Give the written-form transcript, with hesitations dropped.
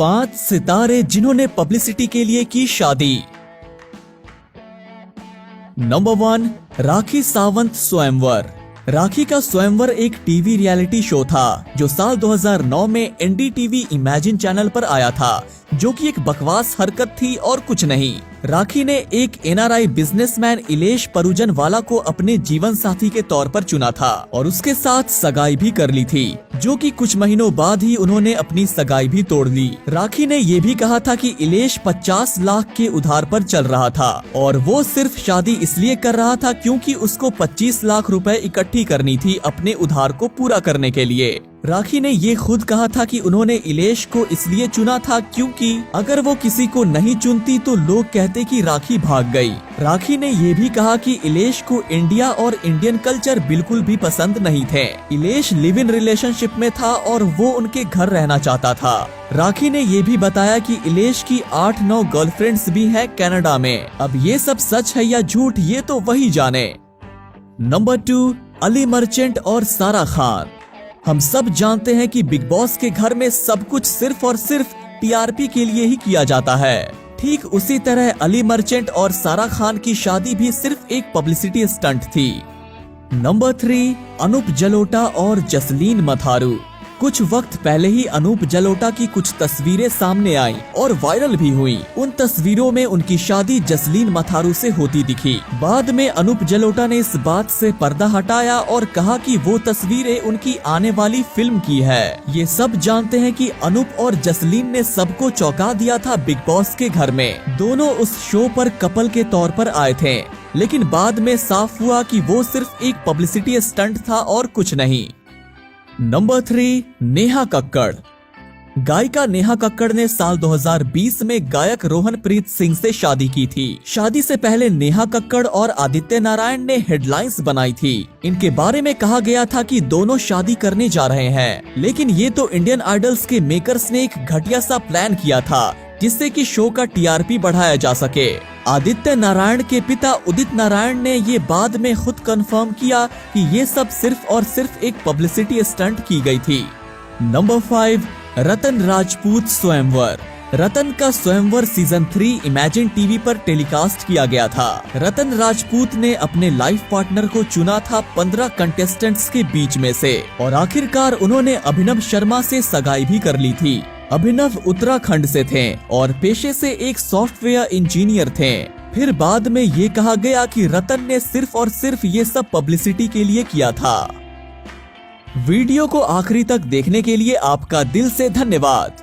5 सितारे जिन्होंने पब्लिसिटी के लिए की शादी। नंबर 1, राखी सावंत स्वयंवर। राखी का स्वयंवर एक टीवी रियलिटी शो था जो साल 2009 में एनडीटीवी इमेजिन चैनल पर आया था, जो कि एक बकवास हरकत थी और कुछ नहीं। राखी ने एक एनआरआई बिजनेसमैन इलेश परुजनवाला को अपने जीवन साथी के तौर पर चुना था और उसके साथ सगाई भी कर ली थी, जो कि कुछ महीनों बाद ही उन्होंने अपनी सगाई भी तोड़ ली। राखी ने ये भी कहा था कि इलेश 50 लाख के उधार पर चल रहा था और वो सिर्फ शादी इसलिए कर रहा था क्योंकि उसको 25 लाख रुपए इकट्ठी करनी थी अपने उधार को पूरा करने के लिए। राखी ने ये खुद कहा था कि उन्होंने इलेश को इसलिए चुना था क्योंकि अगर वो किसी को नहीं चुनती तो लोग कहते कि राखी भाग गई। राखी ने ये भी कहा कि इलेश को इंडिया और इंडियन कल्चर बिल्कुल भी पसंद नहीं थे। इलेश लिव इन रिलेशनशिप में था और वो उनके घर रहना चाहता था। राखी ने ये भी बताया कि इलेश की 8-9 गर्लफ्रेंड्स भी हैं कनाडा में। अब ये सब सच है या झूठ ये तो वही जाने। नंबर 2, अली मर्चेंट और सारा खान। हम सब जानते हैं कि बिग बॉस के घर में सब कुछ सिर्फ और सिर्फ टीआरपी के लिए ही किया जाता है। ठीक उसी तरह अली मर्चेंट और सारा खान की शादी भी सिर्फ एक पब्लिसिटी स्टंट थी। नंबर 3, अनूप जलोटा और जसलीन मथारू। कुछ वक्त पहले ही अनूप जलोटा की कुछ तस्वीरें सामने आई और वायरल भी हुई। उन तस्वीरों में उनकी शादी जसलीन मथारू से होती दिखी। बाद में अनूप जलोटा ने इस बात से पर्दा हटाया और कहा कि वो तस्वीरें उनकी आने वाली फिल्म की है। ये सब जानते हैं कि अनूप और जसलीन ने सबको चौंका दिया था बिग बॉस के घर में। दोनों उस शो पर कपल के तौर पर आए थे, लेकिन बाद में साफ हुआ कि वो सिर्फ एक पब्लिसिटी स्टंट था और कुछ नहीं। नंबर 3, नेहा कक्कड़। गायिका नेहा कक्कड़ ने साल 2020 में गायक रोहनप्रीत सिंह से शादी की थी। शादी से पहले नेहा कक्कड़ और आदित्य नारायण ने हेडलाइंस बनाई थी। इनके बारे में कहा गया था कि दोनों शादी करने जा रहे हैं, लेकिन ये तो इंडियन आइडल्स के मेकर्स ने एक घटिया सा प्लान किया था जिससे कि शो का टीआरपी बढ़ाया जा सके। आदित्य नारायण के पिता उदित नारायण ने ये बाद में खुद कंफर्म किया कि ये सब सिर्फ और सिर्फ एक पब्लिसिटी स्टंट की गई थी। नंबर 5, रतन राजपूत स्वयंवर। रतन का स्वयंवर सीजन 3 इमेजिन टीवी पर टेलीकास्ट किया गया था। रतन राजपूत ने अपने लाइफ पार्टनर को चुना था 15 कंटेस्टेंट्स के बीच में से और आखिरकार उन्होंने अभिनव शर्मा से सगाई भी कर ली थी। अभिनव उत्तराखंड से थे और पेशे से एक सॉफ्टवेयर इंजीनियर थे। फिर बाद में ये कहा गया कि रतन ने सिर्फ और सिर्फ ये सब पब्लिसिटी के लिए किया था। वीडियो को आखिरी तक देखने के लिए आपका दिल से धन्यवाद।